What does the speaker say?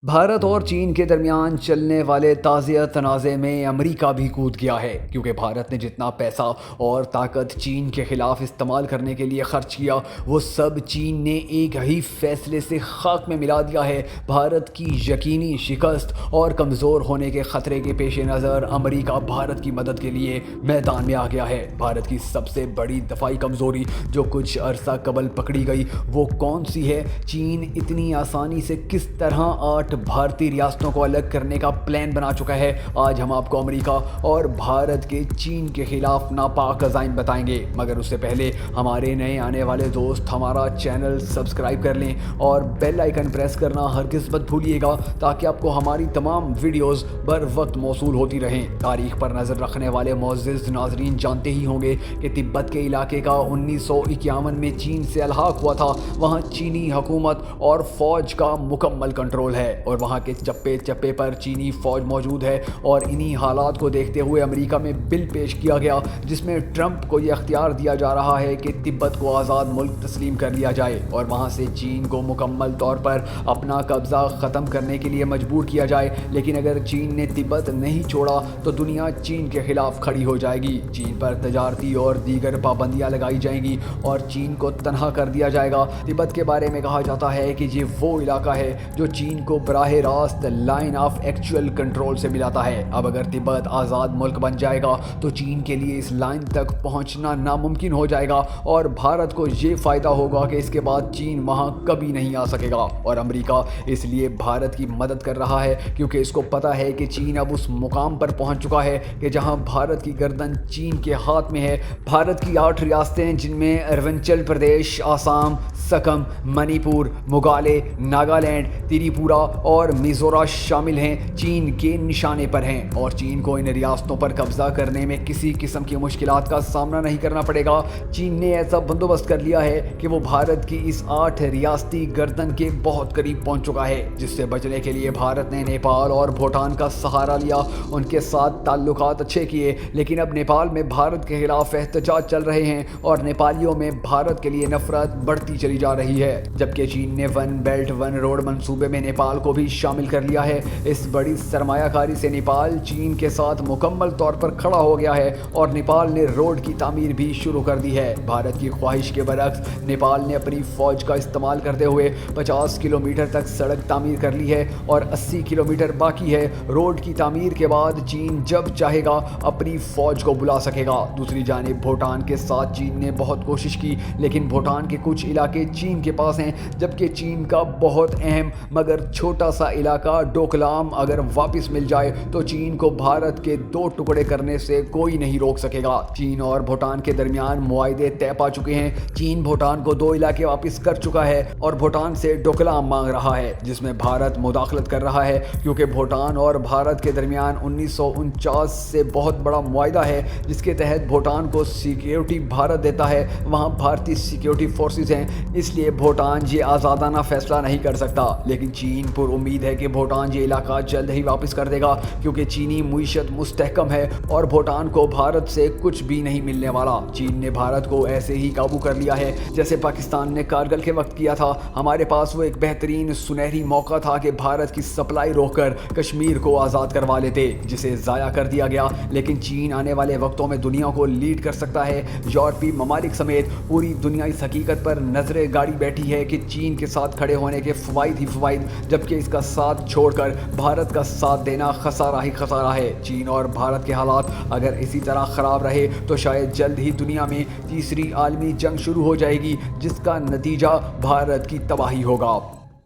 بھارت اور چین کے درمیان چلنے والے تازہ تنازع میں امریکہ بھی کود گیا ہے کیونکہ بھارت نے جتنا پیسہ اور طاقت چین کے خلاف استعمال کرنے کے لیے خرچ کیا وہ سب چین نے ایک ہی فیصلے سے خاک میں ملا دیا ہے۔ بھارت کی یقینی شکست اور کمزور ہونے کے خطرے کے پیش نظر امریکہ بھارت کی مدد کے لیے میدان میں آ گیا ہے۔ بھارت کی سب سے بڑی دفاعی کمزوری جو کچھ عرصہ قبل پکڑی گئی وہ کون سی ہے؟ چین اتنی آسانی سے کس طرح بھارتی ریاستوں کو الگ کرنے کا پلان بنا چکا ہے؟ آج ہم آپ کو امریکہ اور بھارت کے چین کے خلاف ناپاک عزائم بتائیں گے، مگر اس سے پہلے ہمارے نئے آنے والے دوست ہمارا چینل سبسکرائب کر لیں اور بیل آئیکن پریس کرنا ہرگز مت بھولیے گا تاکہ آپ کو ہماری تمام ویڈیوز بر وقت موصول ہوتی رہیں۔ تاریخ پر نظر رکھنے والے معزز ناظرین جانتے ہی ہوں گے کہ تبت کے علاقے کا 1951 میں چین سے الحاق ہوا تھا۔ وہاں چینی حکومت اور فوج کا مکمل کنٹرول ہے اور وہاں کے چپے چپے پر چینی فوج موجود ہے، اور انہی حالات کو دیکھتے ہوئے امریکہ میں بل پیش کیا گیا جس میں ٹرمپ کو یہ اختیار دیا جا رہا ہے کہ تبت کو آزاد ملک تسلیم کر لیا جائے اور وہاں سے چین کو مکمل طور پر اپنا قبضہ ختم کرنے کے لیے مجبور کیا جائے۔ لیکن اگر چین نے تبت نہیں چھوڑا تو دنیا چین کے خلاف کھڑی ہو جائے گی، چین پر تجارتی اور دیگر پابندیاں لگائی جائیں گی اور چین کو تنہا کر دیا جائے گا۔ تبت کے بارے میں کہا جاتا ہے کہ یہ وہ علاقہ ہے جو چین کو براہ راست لائن آف ایکچوئل کنٹرول سے ملاتا ہے۔ اب اگر تبت آزاد ملک بن جائے گا تو چین کے لیے اس لائن تک پہنچنا ناممکن ہو جائے گا اور بھارت کو یہ فائدہ ہوگا کہ اس کے بعد چین وہاں کبھی نہیں آ سکے گا۔ اور امریکہ اس لیے بھارت کی مدد کر رہا ہے کیونکہ اس کو پتہ ہے کہ چین اب اس مقام پر پہنچ چکا ہے کہ جہاں بھارت کی گردن چین کے ہاتھ میں ہے۔ بھارت کی 8 ریاستیں جن میں اروناچل پردیش، آسام، سکم، منی پور، میگھالیہ، ناگالینڈ، تریپورہ اور میزورم شامل ہیں، چین کے نشانے پر ہیں اور چین کو ان ریاستوں پر قبضہ کرنے میں کسی قسم کی مشکلات کا سامنا نہیں کرنا پڑے گا۔ چین نے ایسا بندوبست کر لیا ہے کہ وہ بھارت کی اس 8 ریاستی گردن کے بہت قریب پہنچ چکا ہے، جس سے بچنے کے لیے بھارت نے نیپال اور بھوٹان کا سہارا لیا، ان کے ساتھ تعلقات اچھے کیے، لیکن اب نیپال میں بھارت کے خلاف احتجاج چل رہے ہیں اور نیپالیوں میں بھارت کے لیے نفرت بڑھتی چلی جا رہی ہے، جبکہ چین نے ون بیلٹ ون روڈ منصوبے میں نیپال کو بھی شامل کر لیا ہے۔ اس بڑی سرمایہ کاری سے نیپال چین کے ساتھ مکمل طور پر کھڑا ہو گیا ہے اور نیپال نے روڈ کی تعمیر بھی شروع کر دی ہے۔ بھارت کی خواہش کے برعکس نیپال نے اپنی فوج کا استعمال کرتے ہوئے 50 کلومیٹر تک سڑک تعمیر کر لی ہے اور 80 کلومیٹر باقی ہے۔ روڈ کی تعمیر کے بعد چین جب چاہے گا اپنی فوج کو بلا سکے گا۔ دوسری جانب بھوٹان کے ساتھ چین نے بہت کوشش کی، لیکن بھوٹان کے کچھ علاقے چین کے پاس ہیں، جبکہ چین کا بہت اہم مگر چھوٹا سا علاقہ ڈوکلام اگر واپس مل جائے تو چین کو بھارت کے 2 ٹکڑے کرنے سے کوئی نہیں روک سکے گا۔ چین اور بھوٹان کے درمیان معاہدے طے پا چکے ہیں۔ چین بھوٹان کو 2 علاقے واپس کر چکا ہے اور بھوٹان سے ڈوکلام مانگ رہا ہے، جس میں بھارت مداخلت کر رہا ہے کیونکہ بھوٹان اور بھارت کے درمیان 1949 سے بہت بڑا معاہدہ ہے جس کے تحت بھوٹان کو سیکیورٹی بھارت دیتا ہے، وہاں بھارتی سیکیورٹی فورسز ہیں، اس لیے بھوٹان یہ آزادانہ فیصلہ نہیں کر سکتا۔ لیکن چین پر امید ہے کہ بھوٹان یہ علاقہ جلد ہی واپس کر دے گا کیونکہ چینی معیشت مستحکم ہے اور بھوٹان کو بھارت سے کچھ بھی نہیں ملنے والا۔ چین نے بھارت کو ایسے ہی قابو کر لیا ہے جیسے پاکستان نے کارگل کے وقت کیا تھا۔ ہمارے پاس وہ ایک بہترین سنہری موقع تھا کہ بھارت کی سپلائی روک کر کشمیر کو آزاد کروا لیتے، جسے ضائع کر دیا گیا۔ لیکن چین آنے والے وقتوں میں دنیا کو لیڈ کر سکتا ہے۔ یورپی ممالک سمیت پوری دنیا اس حقیقت پر نظریں گاڑی بیٹھی ہے کہ چین کے ساتھ کھڑے ہونے کے فوائد ہی فوائد، جبکہ اس کا ساتھ چھوڑ کر بھارت کا ساتھ دینا خسارہ ہی خسارہ ہے۔ چین اور بھارت کے حالات اگر اسی طرح خراب رہے تو شاید جلد ہی دنیا میں تیسری عالمی جنگ شروع ہو جائے گی، جس کا نتیجہ بھارت کی تباہی ہوگا۔